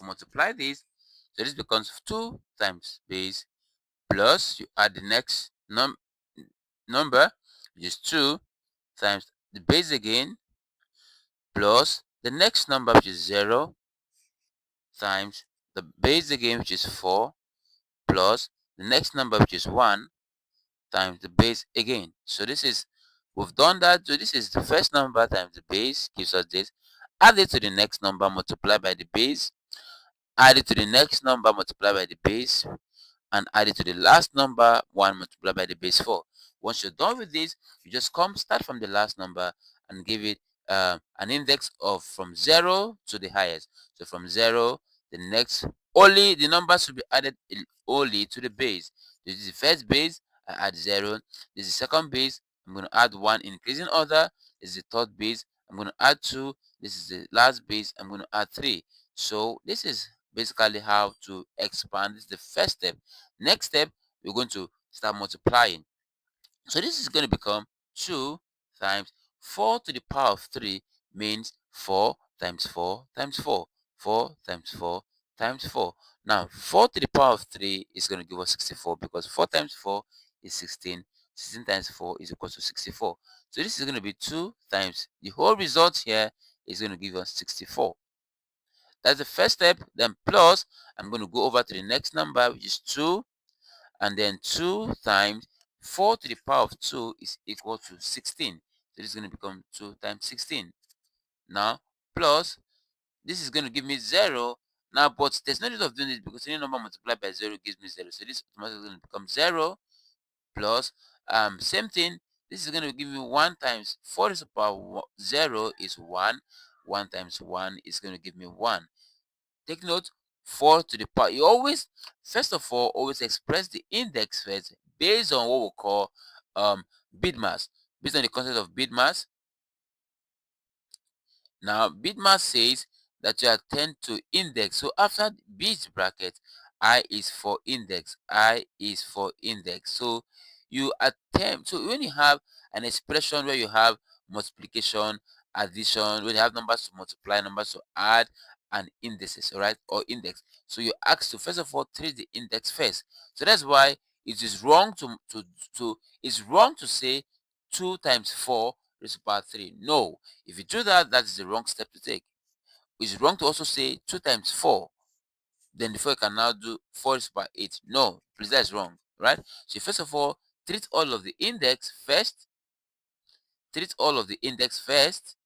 multiply this, so this becomes 2 times base plus you add the next number, which is 2 times the base again, plus the next number, which is 0, times the base again, which is 4, plus the next number, which is 1, times the base again. So this is, we've done that. So this is the first number times the base gives us this. Add it to the next number, multiply by the base. Add it to the next number, multiply by the base. And add it to the last number, 1 multiplied by the base 4. Once you're done with this, you just start from the last number and give it an index of from 0 to the highest. So from 0, the next, only the numbers should be added only to the base. This is the first base, I add 0. This is the second base, I'm going to add 1 in increasing order. This is the third base, I'm going to add 2. This is the last base, I'm going to add 3. So this is basically how to expand. This is the first step. Next step, we're going to start multiplying. So this is going to become 2 times 4 to the power of 3 means 4 times 4 times 4. 4 times 4 times 4. Now, 4 to the power of 3 is going to give us 64 because 4 times 4 is 16. 16 times 4 is equal to 64. So this is going to be 2 times the whole result here is going to give us 64. That's the first step. Then plus, I'm going to go over to the next number, which is 2. And then 2 times 4 to the power of 2 is equal to 16. So this is going to become 2 times 16. Now, plus, this is going to give me 0. Now, but there's no need of doing this because any number multiplied by 0 gives me 0. So this automatically is going to become 0 plus, same thing, this is going to give me 1 times 4 to the power 0 is 1. 1 times 1 is going to give me 1. Take note, 4 to the power. You always, first of all, always express the index first based on what we call bit mass. Based on the concept of bit mass. Now, bit mass says that you attend to index. So after bit bracket, I is for index. I is for index. So you attempt. So when you have an expression where you have multiplication, addition, when you have numbers to multiply, numbers to add, and indices, all right, or index. So you ask to first of all treat the index first. So that's why it is wrong to it's wrong to say 2 times 4 raised to the power 3. No, if you do that, that is the wrong step to take. It's wrong to also say 2 times 4. Then before you can now do 4 raised to the power 8. No, please, that is wrong, right? So first of all, treat all of the index first. Treat all of the index first.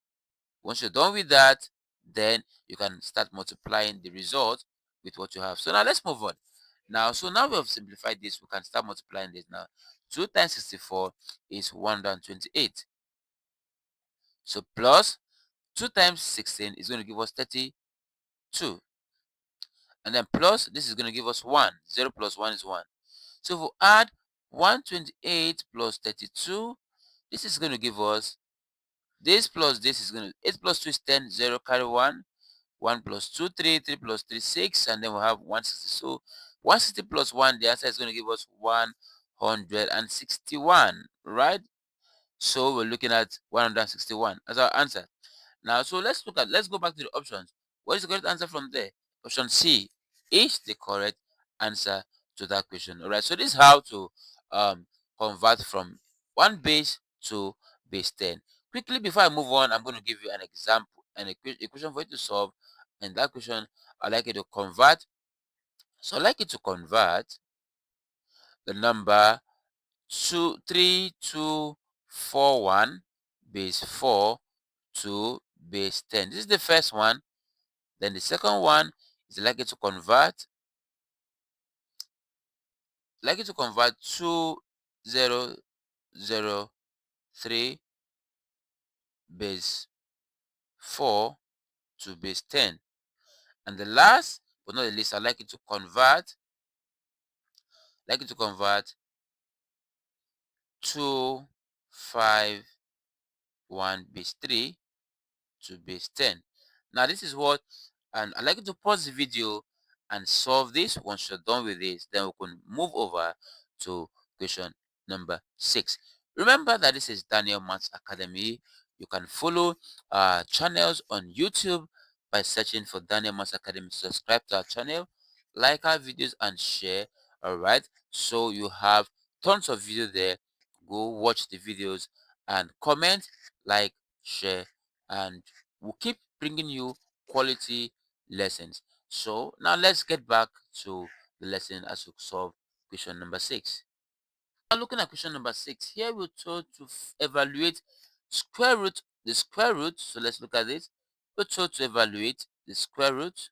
Once you're done with that, then you can start multiplying the result with what you have. So now let's move on. Now we have simplified this. We can start multiplying this now. 2 times 64 is 128. So plus 2 times 16 is going to give us 32. And then plus, this is going to give us 1. 0 plus 1 is 1. So if we add 128 plus 32, this is going to give us, this plus this is going to, 8 plus 2 is 10, 0 carry 1. 1 plus 2, 3, 3 plus 3, 6, and then we have 160. So 160 plus 1, the answer is going to give us 161, right? So we're looking at 161 as our answer. Now, so let's go back to the options. What is the correct answer from there? Option C is the correct answer to that question. All right, so this is how to convert from one base to base 10. Quickly, before I move on, I'm going to give you an example, an equation for you to solve. And that question, I'd like you to convert. So I'd like you to convert the number 3241 base 4 to base 10. This is the first one. Then the second one is likely to convert 2003 base 4 to base 10. And the last but not the least, I'd like you to convert 251 base 3 to base 10. Now this is what, and I'd like you to pause the video and solve this. Once you're done with this, then we can move over to question number 6. Remember that this is Daniel Maths Academy. You can follow channels on YouTube by searching for Daniel Maths Academy. Subscribe to our channel, like our videos, and share. All right, so you have tons of video there. Go watch the videos and comment, like, share, and we'll keep bringing you quality lessons. So now let's get back to the lesson as we solve question number 6. Now looking at question number 6, here we're told to evaluate the square root. So let's look at this. We're told to evaluate the square root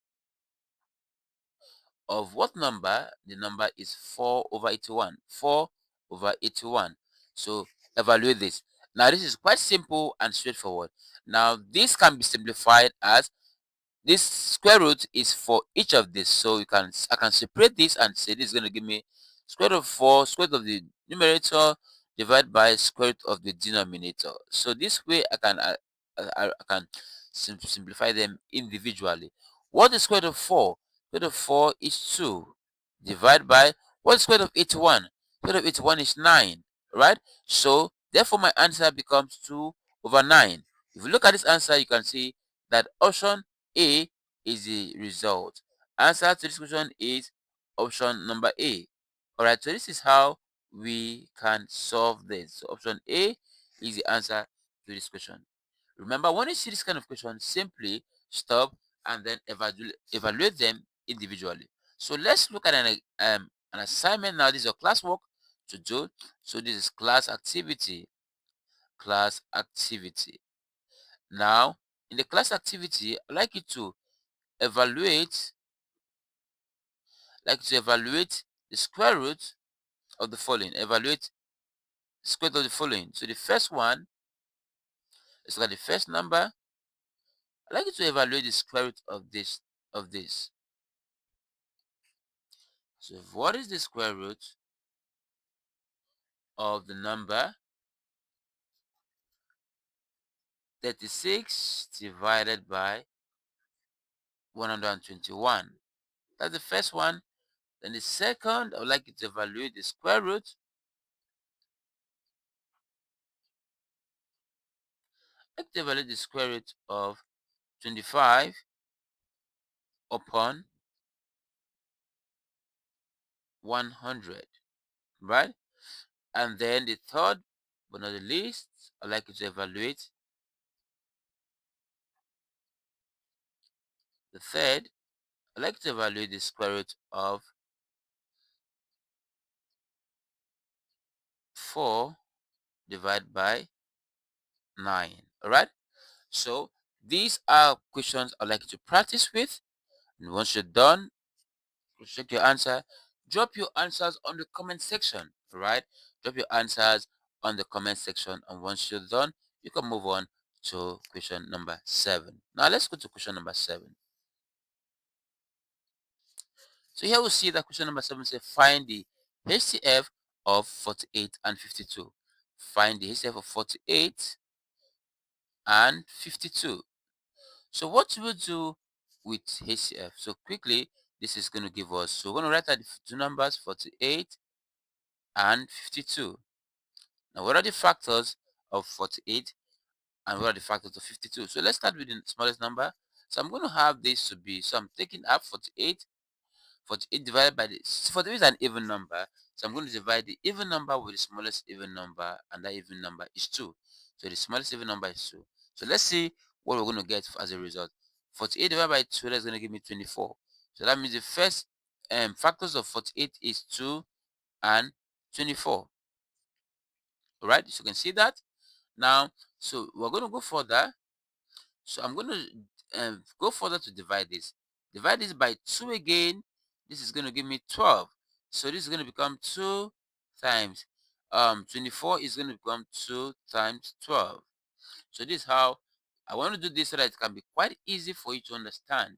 of what number? The number is 4 over 81. 4 over 81. So evaluate this. Now this is quite simple and straightforward. Now this can be simplified as this square root is for each of this, so I can separate this and say this is going to give me square root of 4, square root of the numerator divided by square root of the denominator. So this way I can simplify them individually. What is square root of 4? Square root of 4 is 2. Divide by, what is square root of 81? Square root of 81 is 9, right? So therefore my answer becomes 2 over 9. If you look at this answer, you can see that option A is the result. Answer to this question is option number A. Alright, so this is how we can solve this. So option A is the answer to this question. Remember, when you see this kind of question, simply stop and then evaluate them individually. So let's look at an assignment now. This is your classwork to do. So this is class activity. Class activity. Now, in the class activity, I'd like you to evaluate the square root of the following. Evaluate the square root of the following. So the first one is like the first number. I'd like you to evaluate the square root of this. So what is the square root of the number 36 divided by 121? That's the first one. Then the second, I would like you to evaluate the square root. I'd like to evaluate the square root of 25 upon 100, right? And then the third, but not the least, I'd like you to evaluate the third. I'd like to evaluate the square root of 4 divided by 9. Alright? So these are questions I'd like you to practice with. And once you're done, check your answer. Drop your answers on the comment section. Alright? Drop your answers on the comment section. And once you're done, you can move on to question number 7. Now let's go to question number 7. So here we see that question number 7 says find the HCF of 48 and 52. Find the HCF of 48 and 52. So what we'll do with HCF? So quickly, this is going to give us, so we're going to write out the two numbers 48 and 52. Now what are the factors of 48 and what are the factors of 52? So let's start with the smallest number. So I'm going to have this to be, so I'm taking up 48. 48 divided by the 48 is an even number, so I'm going to divide the even number with the smallest even number, and that even number is 2. So the smallest even number is 2. So let's see what we're going to get as a result. 48 divided by 2, that's going to give me 24. So that means the first factors of 48 is 2 and 24. All right, so you can see that now. So we're going to go further. So I'm going to go further to divide this. Divide this by 2 again. This is going to give me 12. So this is going to become 2 times 24 is going to become 2 times 12. So this is how I want to do this so that it can be quite easy for you to understand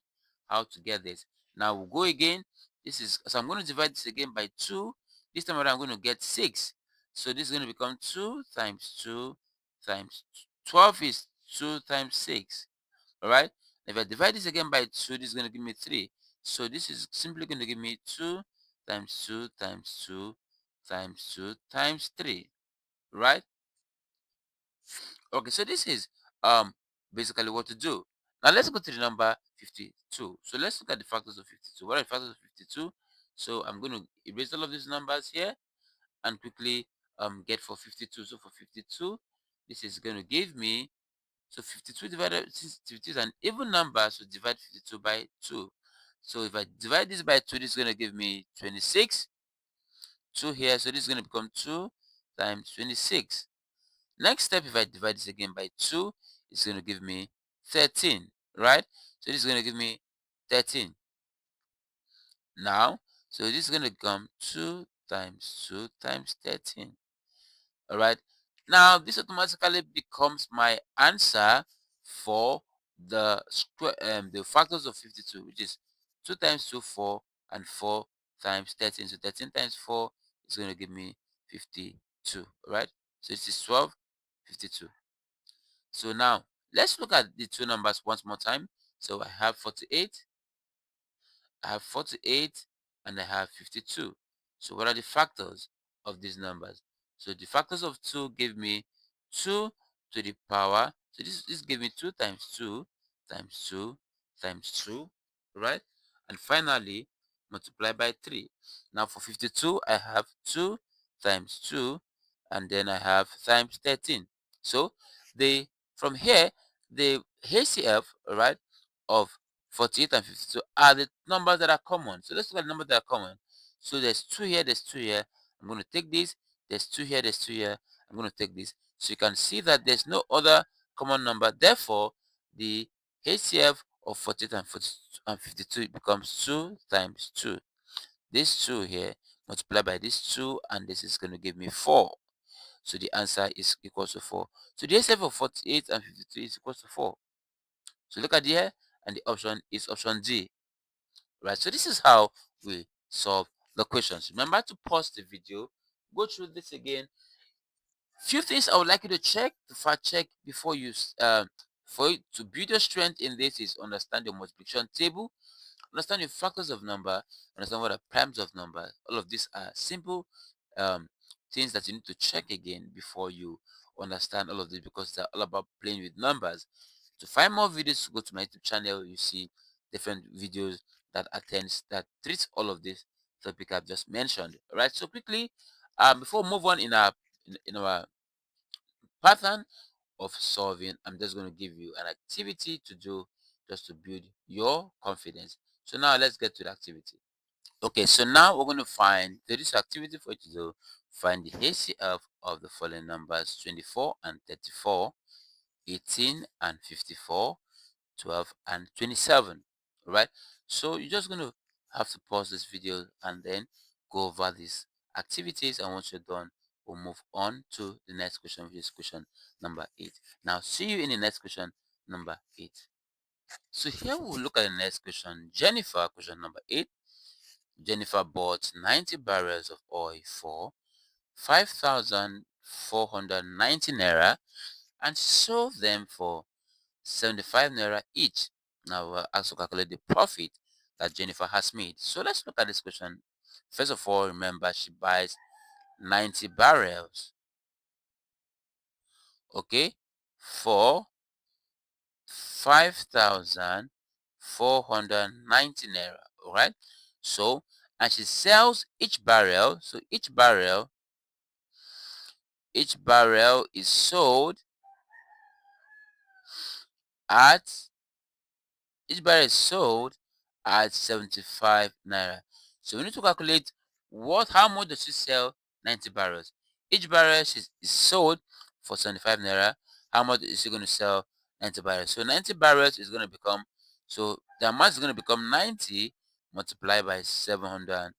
how to get this. Now we'll go again. This is, so I'm going to divide this again by 2. This time around I'm going to get 6. So this is going to become 2 times 2 times 12 is 2 times 6. All right. If I divide this again by 2, this is going to give me 3. So this is simply going to give me 2 times 2 times 2 times 2 times 3. Right? Okay, so this is basically what to do. Now let's go to the number 52. So let's look at the factors of 52. What are the factors of 52? So I'm going to erase all of these numbers here and quickly get for 52. So for 52, this is going to give me, so 52 divided, since 52 is an even number, so divide 52 by 2. So if I divide this by 2, this is going to give me 26. 2 here, so this is going to become 2 times 26. Next step, if I divide this again by 2, it's going to give me 13, right? So this is going to give me 13. Now, so this is going to become 2 times 2 times 13. All right. Now, this automatically becomes my answer for the factors of 52, which is 2 times 2, 4, and 4 times 13. So 13 times 4 is going to give me 52. All right. So this is 12, 52. So now let's look at the two numbers once more time. So I have 48, and I have 52. So what are the factors of these numbers? So the factors of 2 give me 2 to the power. So this give me 2 times 2 times 2 times 2, right? And finally, multiply by 3. Now for 52, I have 2 times 2, and then I have times 13. So the from here, the HCF, right, of 48 and 52 are the numbers that are common. So let's look at the numbers that are common. So there's 2 here, there's 2 here. I'm going to take this. There's 2 here, there's 2 here. I'm going to take this. So you can see that there's no other common number. Therefore, the HCF of 48 and 52 becomes 2 times 2. This 2 here multiplied by this 2, and this is going to give me 4. So the answer is equal to 4. So the HCF of 48 and 52 is equal to 4. So look at here, and the option is option D. Right, so this is how we solve the questions. Remember to pause the video, go through this again. Few things I would like you to check, to fact check before you for you to build your strength in this is understand your multiplication table, understand your factors of number, understand what are primes of number. All of these are simple um, things that you need to check again before you understand all of this, because they're all about playing with numbers. To find more videos, go to my YouTube channel. You see different videos that treats all of this topic I've just mentioned. All right. So quickly, before we move on in our pattern of solving, I'm just going to give you an activity to do just to build your confidence. So now let's get to the activity. Okay, so now we're going to find this activity for you to do. Find the HCF of the following numbers: 24 and 34, 18 and 54, 12 and 27. All right, so you're just going to have to pause this video and then go over these activities, and once you're done, we'll move on to the next question, which is question number 8. Now see you in the next question number 8. So here we'll look at the next question. Jennifer, question number 8. Jennifer bought 90 barrels of oil for 5,490 naira and sold them for 75 naira each. Now we'll also calculate the profit that Jennifer has made. So let's look at this question. First of all, remember she buys 90 barrels, okay, for 5,490 naira. All right. So, and she sells each barrel. So each barrel is sold at each barrel is sold at 75 naira. So we need to calculate how much does she sell 90 barrels. Each barrel is sold for 75 naira. How much is she going to sell 90 barrels? So 90 barrels is going to become, so the amount is going to become 90 multiplied by 700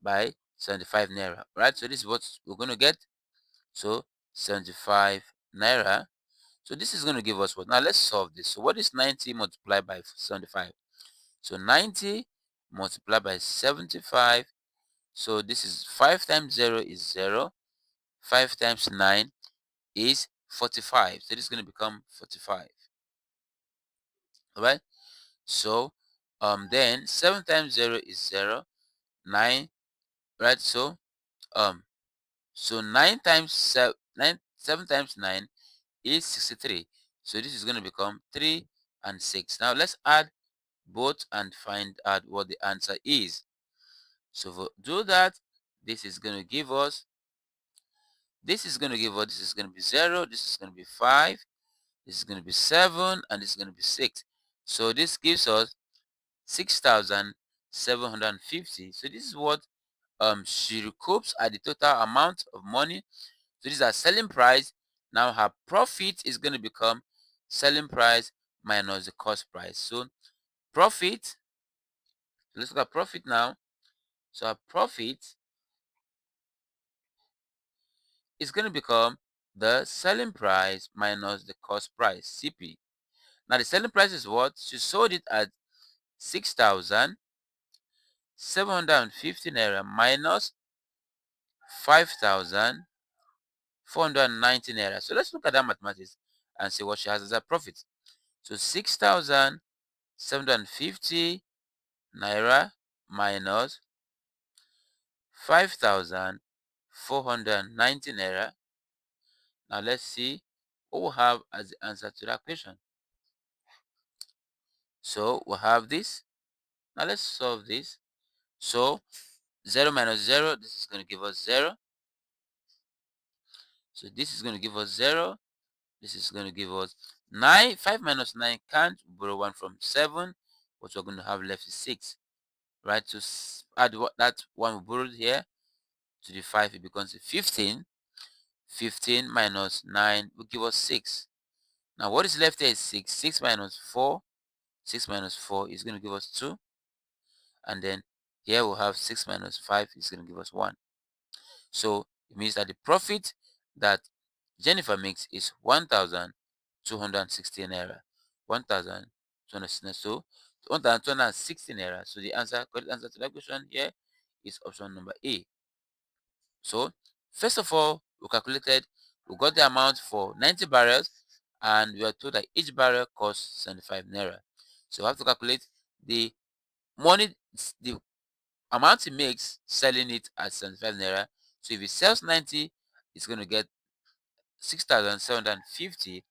by 75 naira, right? So this is what we're going to get. So 75 naira. So this is going to give us what? Now let's solve this. So what is 90 multiplied by 75? So 90 multiplied by 75. So this is 5 times 0 is 0. 5 times 9 is 45. So this is going to become 45. All right. So then 7 times 0 is 0. 9, right? So um 9 times 7, 7 times 9 is 63. So this is going to become 3 and 6. Now let's add both and find out what the answer is. So for do that, this is going to give us, this is going to give us, this is going to be 0, this is going to be 5, this is going to be 7, and this is going to be 6. So this gives us 6,750. So this is what she recoups at the total amount of money. So this is her selling price. Now her profit is going to become selling price minus the cost price. So profit, let's look at profit now. So our profit is going to become the selling price minus the cost price, CP. Now the selling price is what? She sold it at 6,750 naira minus 5,490 naira. So let's look at that mathematics and see what she has as a profit. So 6,750 naira minus 5,490 naira. Now let's see what we have as the answer to that question. So we have this. Now let's solve this. So 0 minus 0, this is going to give us 0. So this is going to give us 0. This is going to give us 9. 5 minus 9 can't borrow 1 from 7. What we're going to have left is 6. Right? So add that 1 we borrowed here to the 5, it becomes 15. 15 minus 9 will give us 6. Now what is left here is 6. 6 minus 4. 6 minus 4 is going to give us 2. And then here we'll have 6 minus 5 is going to give us 1. So it means that the profit that Jennifer makes is 1,216 naira. 1,216. So 1,216 naira. So the answer, correct answer to that question here is option number A. So first of all, we got the amount for 90 barrels, and we are told that each barrel costs 75 naira. So we have to calculate the money, the amount he makes selling it at 75 naira. So if he sells 90, it's going to get 6,750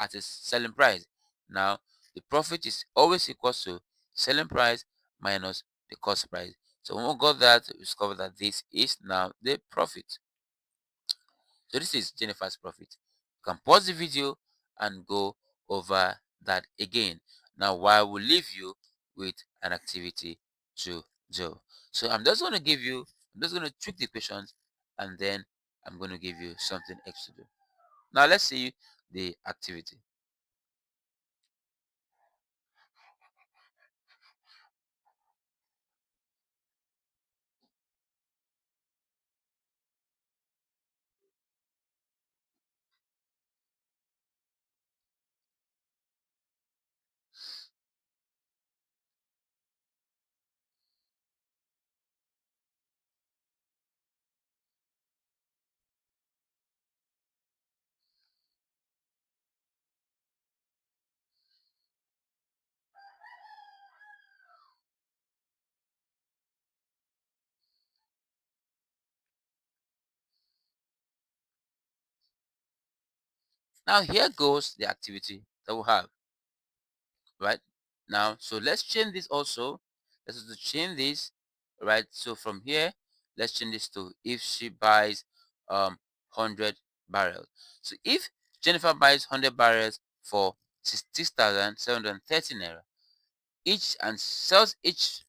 at his selling price. Now the profit is always equal to selling price minus the cost price. So when we got that, we discover that this is now the profit. So this is Jennifer's profit. You can pause the video and go over that again. Now while we leave you with an activity to do. So I'm just going to give you, I'm just going to tweak the questions, and then I'm going to give you something else to do. Now let's see the activity. Now here goes the activity that we have. Right now, so let's change this also. Let's also change this. Right, so from here, let's change this to if she buys 100 barrels. So if Jennifer buys 100 barrels for 6,730 naira each, and sells each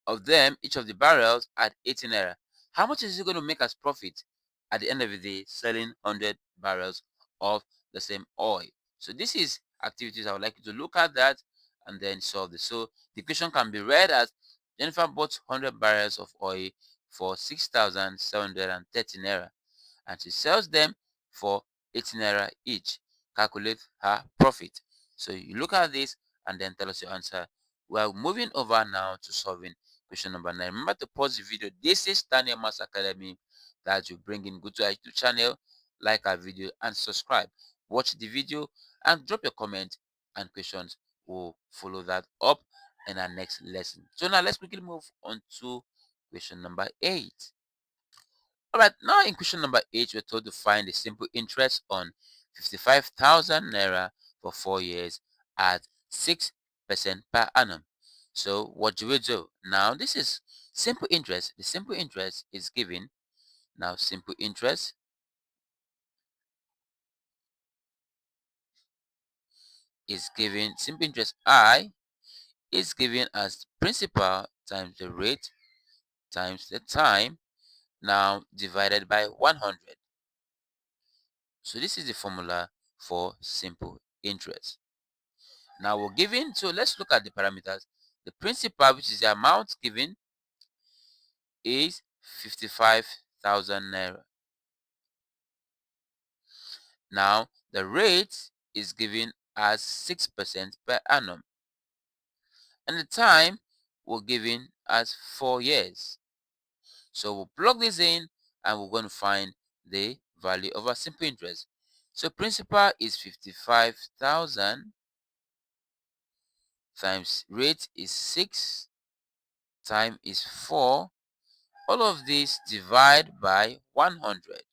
of the barrels at 80 naira, how much is he going to make as profit at the end of the day selling 100 barrels of the same oil? So this is activities I would like you to look at that and then solve this. So the question can be read as Jennifer bought 100 barrels of oil for 6,730 naira, and she sells them for 80 naira each. Calculate her profit. So you look at this and then tell us your answer. We are moving over now to solving question number 9. Remember to pause the video. This is Daniel Mass Academy that you bring in. Go to our YouTube channel, like our video, and subscribe. Watch the video and drop your comment, and questions will follow that up in our next lesson. So now let's quickly move on to question number 8. All right, now in question number 8, we're told to find the simple interest on 55,000 naira for 4 years at 6% per annum. So what do we do? Now this is simple interest. The simple interest is given. Now simple interest is given, simple interest I is given as principal times the rate times the time, now divided by 100. So this is the formula for simple interest. Now we're given, so let's look at the parameters. The principal, which is the amount given, is 55,000 naira. Now the rate is given as 6% per annum, and the time we're given as 4 years. So we'll plug this in and we're going to find the value of our simple interest. So principal is 55,000 times rate is 6, time is 4. All of this divide by 100.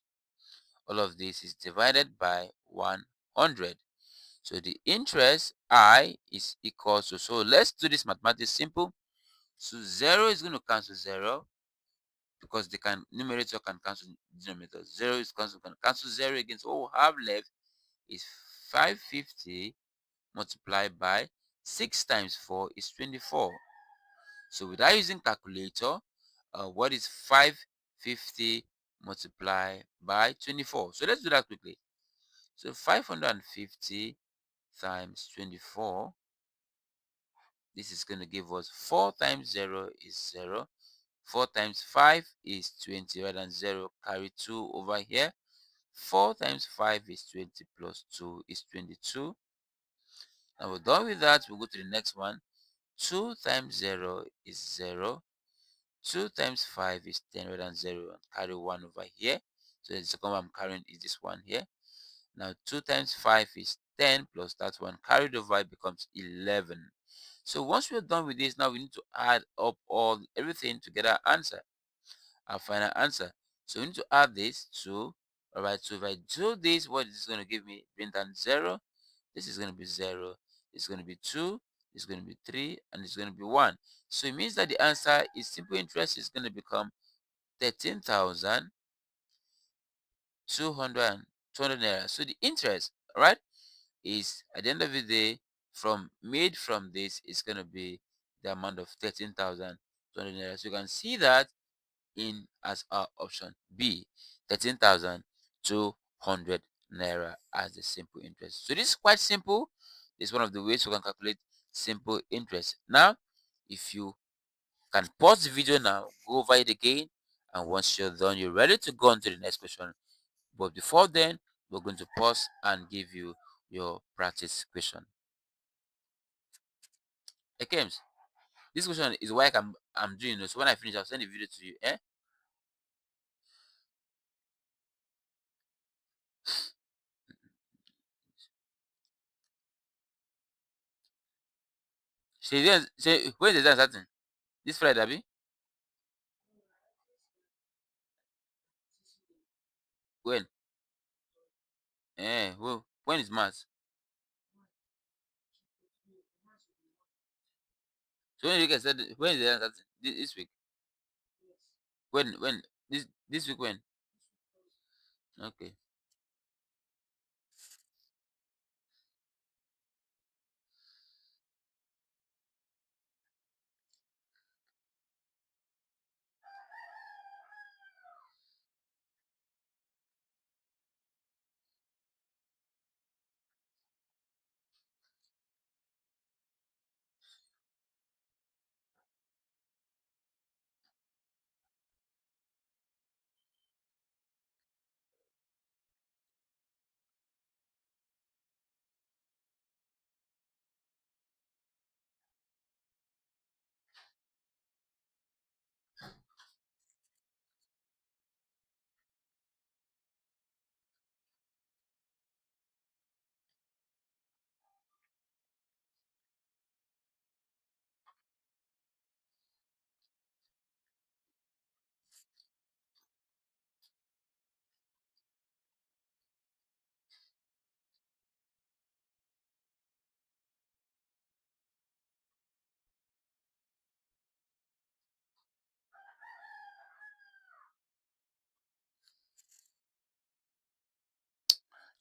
All of this is divided by 100. So the interest I is equal to, so let's do this mathematics simple. So 0 is going to cancel 0, because they can, numerator can cancel denominator. 0 is cancel, can cancel 0 again. So what we have left is 550 multiplied by 6 times 4 is 24. So without using calculator, what is 550 multiplied by 24? So let's do that quickly. So 550 times 24, this is going to give us 4 times 0 is 0. 4 times 5 is 20, rather than 0, carry 2 over here. 4 times 5 is 20 plus 2 is 22. Now we're done with that, we'll go to the next one. 2 times 0 is 0. 2 times 5 is 10, rather than 0, and carry 1 over here. So the second one I'm carrying is this one here. Now 2 times 5 is 10, plus that one carried over, it becomes 11. So once we're done with this, now we need to add up everything to get our answer, our final answer. So we need to add this to, alright, so if I do this, what is this going to give me? Bring down 0, this is going to be 0, it's going to be 2, it's going to be 3, and it's going to be 1. So it means that the answer is simple interest is going to become 13,200 naira. So the interest, right, is at the end of the day, from made from this is going to be the amount of 13,200 naira. So you can see that in as our option B, 13,200 naira as the simple interest. So this is quite simple. This is one of the ways we can calculate simple interest. Now, if you can pause the video now, go over it again, and once you're done, you're ready to go on to the next question. But before then, we're going to pause and give you your practice question. Okay, James, this question is why I'm doing this. So when I finish, I'll send the video to you. Eh? Say when is that starting? This Friday, Abi? When? Well, when is Mass? So when you guys said when is the starting? This week? When? This week when? Okay.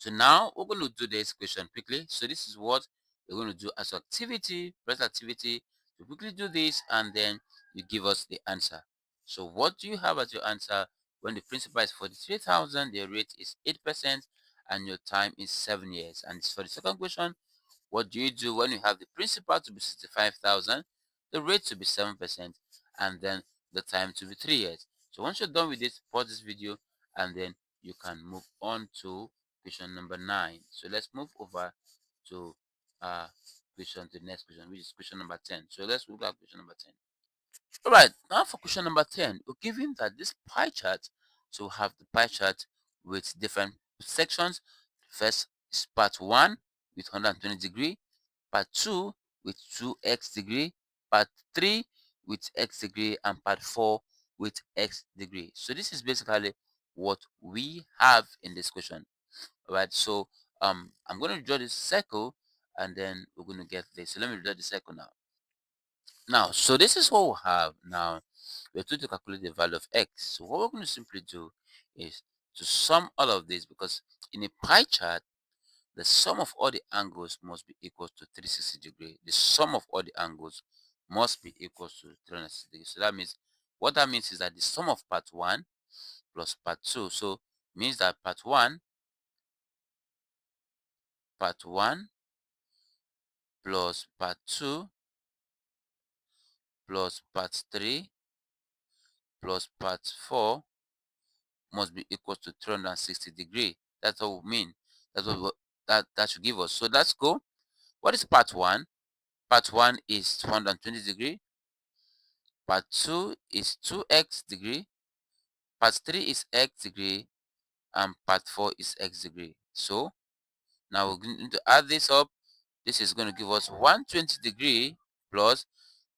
So now we're going to do this question quickly. So this is what we're going to do as activity, press activity. To quickly do this, and then you give us the answer. So what do you have as your answer when the principal is 43,000, the rate is 8%, and your time is 7 years? And for the second question, what do you do when you have the principal to be 65,000, the rate to be 7%, and then the time to be 3 years? So once you're done with this, pause this video, and then you can move on to question number 9. So let's move over to question to the next question, which is question number 10. So let's look at question number 10. All right, now for question number 10, we're given that this pie chart, so we have the pie chart with different sections. First is part 1 with 120 degree, part 2 with 2x degree, part 3 with x degree, and part 4 with x degree. So this is basically what we have in this question. All right, so I'm going to draw this circle, and then we're going to get this. So let me draw the circle now. Now, so this is what we have now. We're going to calculate the value of x. So what we're going to simply do is to sum all of this, because in a pie chart, the sum of all the angles must be equal to 360 degrees. The sum of all the angles must be equal to 360 degrees. So that means, what that means is that the sum of part 1 plus part 2. So means that part 1 plus part 2 plus part 3 plus part 4 must be equal to 360 degree. That's what we mean. That's what that should give us. So let's go. What is part 1? Part 1 is 220 degree. Part 2 is 2x degree. Part 3 is x degree. And part 4 is x degree. So now we're going to add this up. This is going to give us 120 degree plus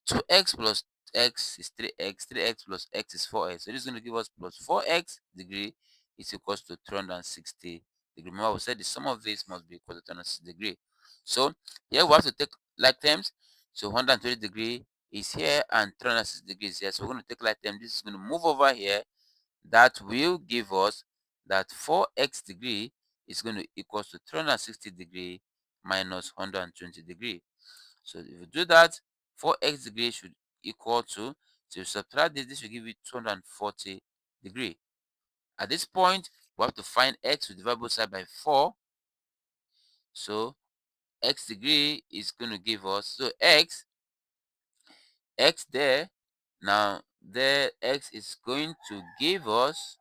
2x plus x is 3x, 3x plus x is 4x. So this is going to give us plus 4x degree is equals to 360 degree. Remember, we said the sum of this must be equal to 360 degree. So here we have to take like terms. So 120 degree is here and 360 degrees here. So we're going to take like terms. This is going to move over here. That will give us that 4x degree is going to equal to 360 degree minus 120 degree. So if you do that, 4x degree should equal to, so you subtract this, this will give you 240 degree. At this point, we have to find x, we divide both sides by 4. So x degree is going to give us, so x there, now there x is going to give us,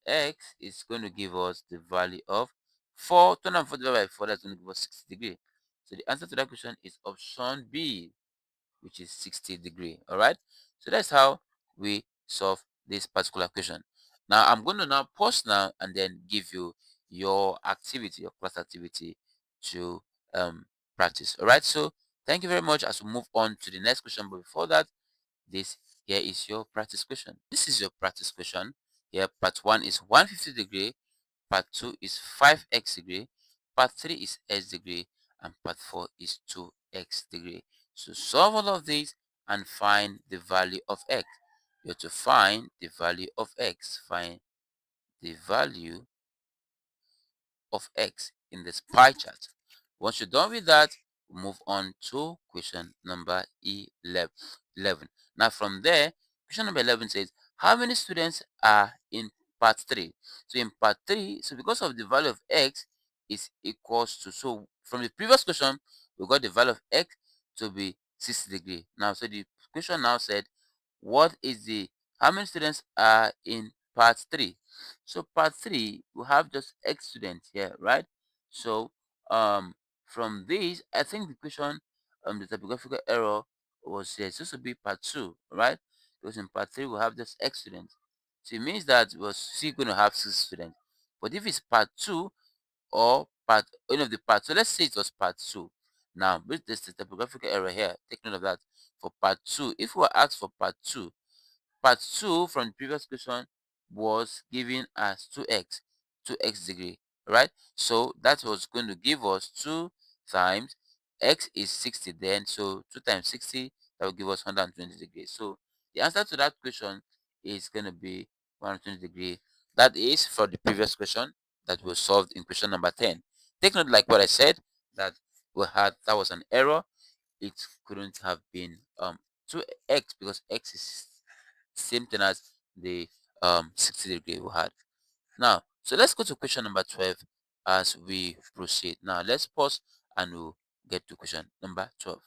x is going to give us the value of 4, 240 divided by 4, that's going to give us 60 degree. So the answer to that question is option B, which is 60 degree. All right, so that's how we solve this particular question. Now I'm going to now pause now and then give you your activity, your class activity to practice. All right, so thank you very much as we move on to the next question. But before that, this here is your practice question. This is your practice question. Here part 1 is 150 degree, part 2 is 5x degree, part 3 is x degree, and part 4 is 2x degree. So solve all of these and find the value of x. You have to find the value of x. Find the value of x in this pie chart. Once you're done with that, we'll move on to question number 11. Now from there, question number 11 says, how many students are in part 3? So in part 3, so because of the value of x is equals to, so from the previous question, we got the value of x to be 60 degree. Now, so the question now said, what is the, how many students are in part 3? So part 3, we have just x students here, right? So from this, I think the question, the typographical error was here. It's supposed to be part 2, right? Because in part 3 we have just x students. So it means that we're still going to have 6 students. But if it's part 2 or part any of the parts, so let's say it was part 2. Now, with this typographical error here, take note of that. For part 2, if we were asked for part 2 from the previous question was given as 2x degree, right? So that was going to give us 2 times x is 60 then, so 2 times 60, that will give us 120 degrees. So the answer to that question is going to be 120 degree. That is for the previous question. that was solved in question number 10. Take note, like what I said, that that was an error. It couldn't have been 2x, because x is same thing as the 60 degree we had. Now, so let's go to question number 12 as we proceed. Now, let's pause and we'll get to question number 12.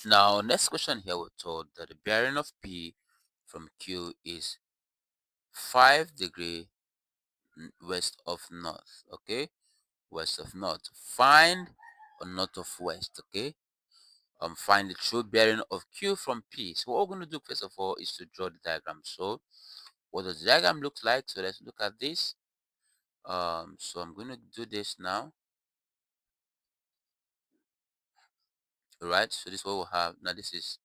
Now, next question here, we're told that the bearing of P from Q is 5 degree west of north. Okay, west of north. Find or north of west. Okay, find the true bearing of Q from P. So what we're going to do first of all is to draw the diagram. So what does the diagram look like? So let's look at this. So I'm going to do this now. All right, so this is what we'll have now. This is,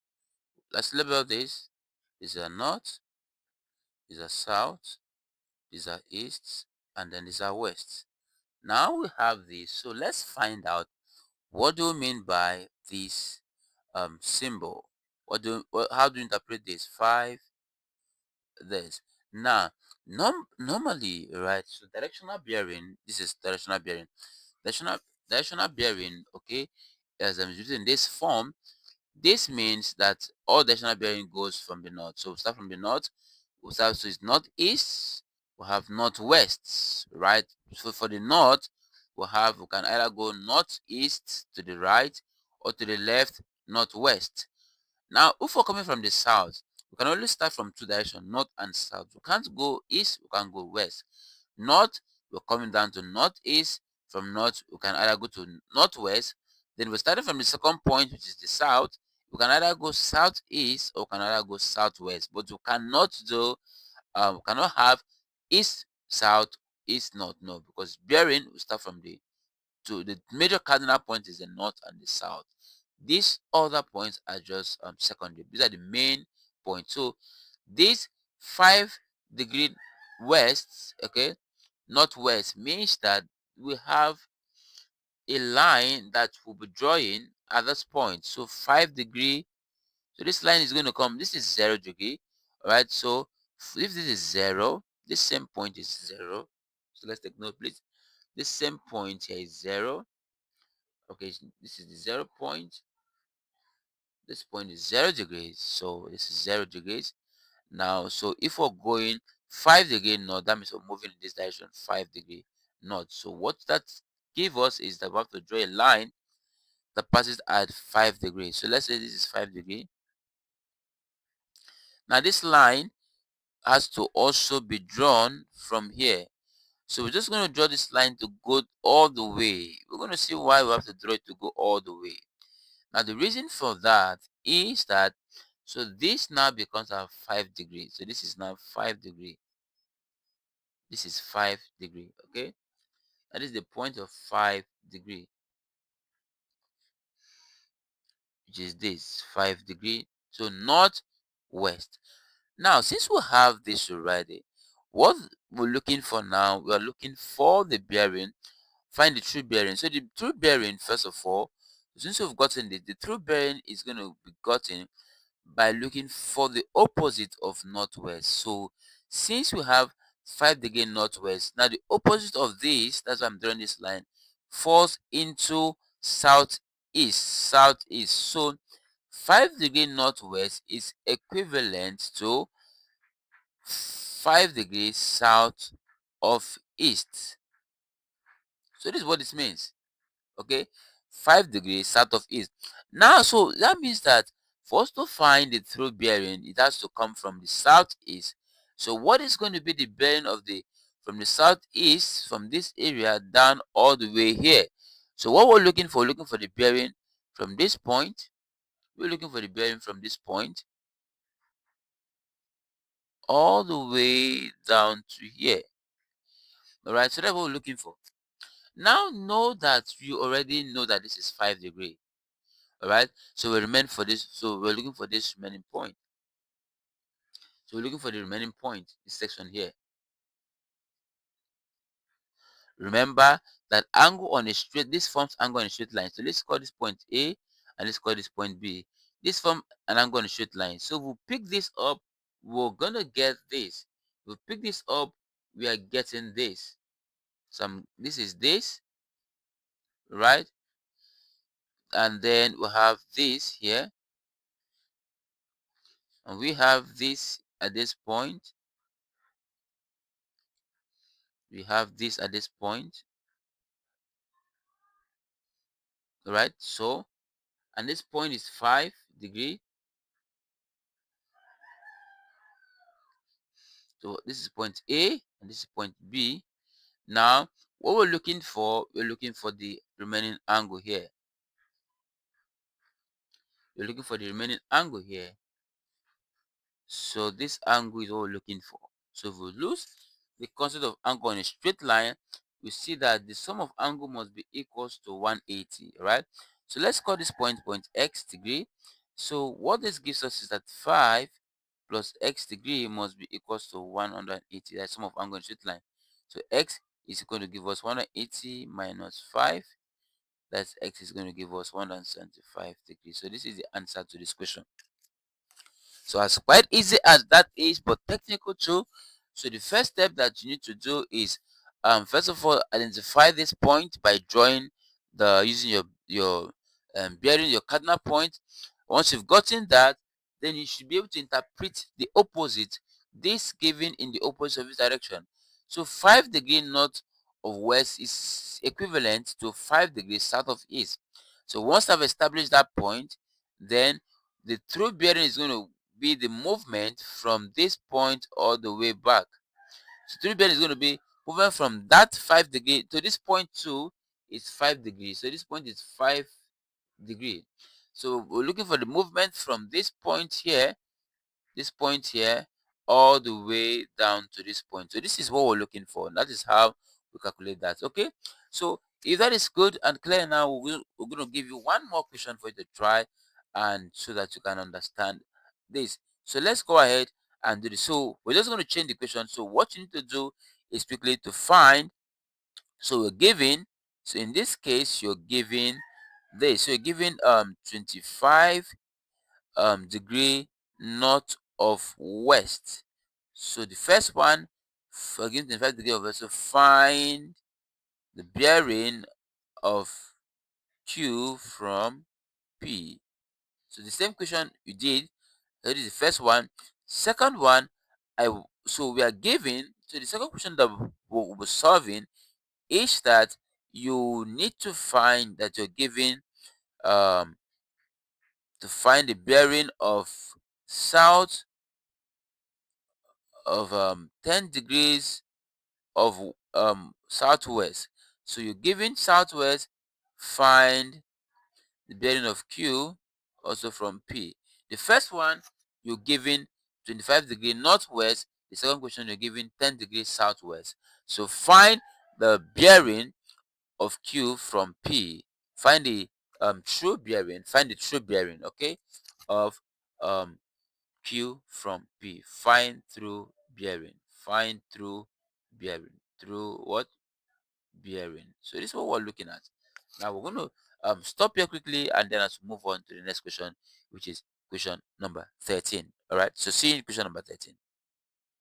let's label this. These are north, these are south, these are east, and then these are west. Now we have this, so let's find out what do we mean by this symbol. How do you interpret this? 5 this. Now, normally, right? So directional bearing. This is directional bearing. Directional directional bearing. Okay, as I'm using this form, this means that all directional bearing goes from the north. So we start from the north. We start, so it's northeast. We have northwest, right? So for the north, we can either go northeast to the right or to the left, northwest. Now, if we're coming from the south, we can only start from two directions, north and south. We can't go east, we can't go west. North, we're coming down to northeast. From north, we can either go to northwest. Then we're starting from the second point, which is the south. We can either go southeast or we can either go southwest. But we cannot do, we cannot have east, south, east, north. No, because bearing will start from the major cardinal point is the north and the south. These other points are just secondary. These are the main points. So this 5 degree west, okay, northwest, means that we have a line that we'll be drawing at this point. So 5 degree. So this line is going to come. This is 0 degree. All right. So if this is 0, this same point is 0. So let's take note, please. This same point here is 0. Okay, this is the 0 point. This point is 0 degrees, so this is 0 degrees. Now, so if we're going 5 degree north, that means we're moving in this direction 5 degree north. So what that give us is that we have to draw a line that passes at 5 degrees. So let's say this is 5 degree. Now this line has to also be drawn from here. So we're just going to draw this line to go all the way. We're going to see why we have to draw it to go all the way. Now the reason for that is that, so this now becomes our 5 degrees. So this is now 5 degree. This is 5 degree. Okay, that is the point of 5 degree, which is this 5 degree. So north west. Now since we have this already, what we're looking for now, we are looking for the bearing. Find the true bearing. So the true bearing, first of all, since we've gotten the true bearing is going to be gotten by looking for the opposite of northwest. So since we have 5 degree northwest, now the opposite of this, that's why I'm drawing this line, falls into southeast. So 5 degree northwest is equivalent to 5 degrees south of east. So this is what this means. Okay, 5 degrees south of east. Now, so that means that for us to find the true bearing, it has to come from the southeast. So what is going to be the bearing of the from the southeast, from this area down all the way here? So what we're looking for the bearing from this point. We're looking for the bearing from this point all the way down to here. All right, so that's what we're looking for. Now know that you already know that this is 5 degree. All right, so we remain for this, so we're looking for this remaining point. So we're looking for the remaining point, this section here. Remember that angle on a straight, this forms angle on a straight line. So let's call this point A and let's call this point B. This form an angle on a straight line. So we'll pick this up, we're gonna get this. We'll pick this up, we are getting this. this is this, right? And then we have this here, and we have this at this point, we have this at this point, right? So, and this point is 5 degree. So this is point A and this is point B. Now, what we're looking for the remaining angle here. We're looking for the remaining angle here. So this angle is what we're looking for. So if we lose the concept of angle on a straight line, we see that the sum of angle must be equals to 180, right? So let's call this point x degree. So what this gives us is that 5 plus x degree must be equals to 180. That's sum of angle in straight line. So x is going to give us 180 minus 5. That's x is going to give us 175 degrees. So this is the answer to this question. So as quite easy as that is, but technical too. So the first step that you need to do is, first of all, identify this point by drawing the using your bearing, your cardinal point. Once you've gotten that, then you should be able to interpret the opposite, this given in the opposite of this direction. So 5 degree north of west is equivalent to 5 degrees south of east. So once I've established that point, then the true bearing is going to be the movement from this point all the way back. So true bearing is going to be movement from that 5 degree to this point too is 5 degrees. So this point is 5 degree. So we're looking for the movement from this point here, all the way down to this point. So this is what we're looking for. And that is how we calculate that. Okay. So if that is good and clear now, we're going to give you one more question for you to try, and so that you can understand this. So let's go ahead and do this. So we're just going to change the question. So what you need to do is quickly to find. So we're given. So in this case, you're given this. So you're given 25 degree north of west. So the first one, for given 25 degree of west, so find the bearing of Q from P. So the same question you did. That is the first one. Second one, so we are given. So the second question that we'll be solving is that you need to find that you're given um to find the bearing of south of 10 degrees of southwest. So you're given southwest, find the bearing of Q also from P. The first one you're given 25 degree northwest. The second question you're given 10 degrees southwest. So find the bearing of Q from P. Find the true bearing. Find the true bearing, okay, of um Q from P. Find through bearing. Find through bearing. Through what? Bearing. So this is what we're looking at. Now we're going to stop here quickly, and then as we move on to the next question, which is question number 13. All right. So see you in question number 13.